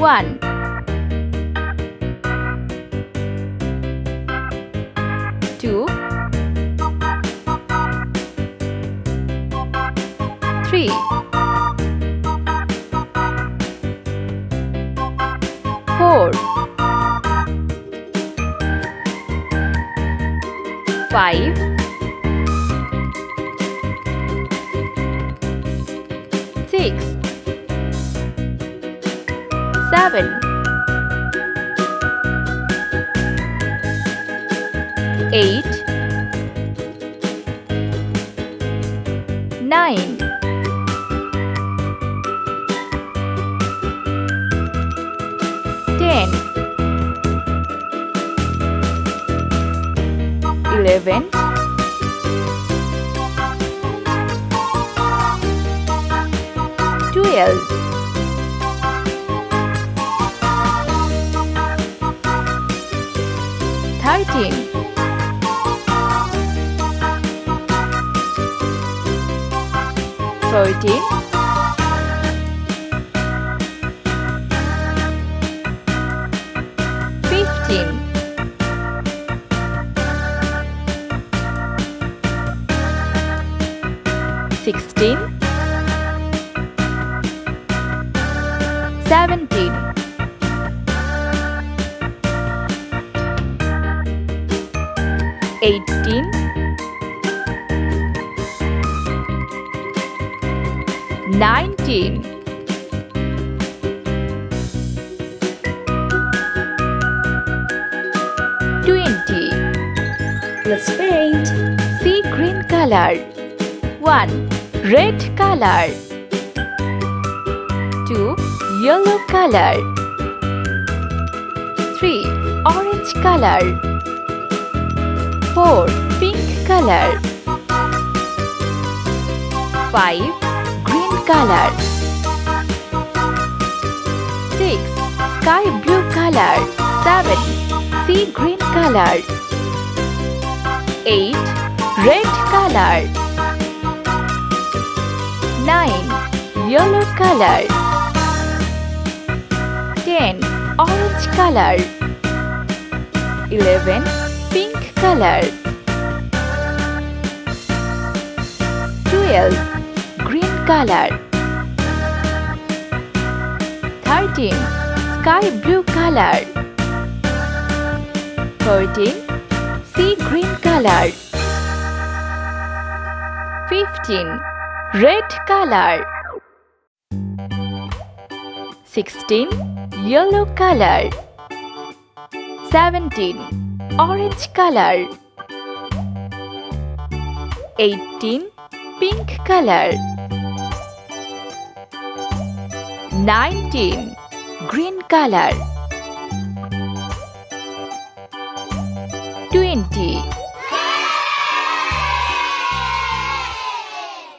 1 2 3 4 5 6 7 8 9 10 11 12 13 14 15 16 17 18 19 20 Let's paint. See green color 1 red color 2 yellow color 3 orange color 4 pink color 5 green color 6 sky blue color 7 sea green color 8 red color 9 yellow color 10 orange color 11 pink color 12 green color 13 sky blue color 14 sea green color 15 red color 16 yellow color 17 orange color 18 pink color 19 green color 20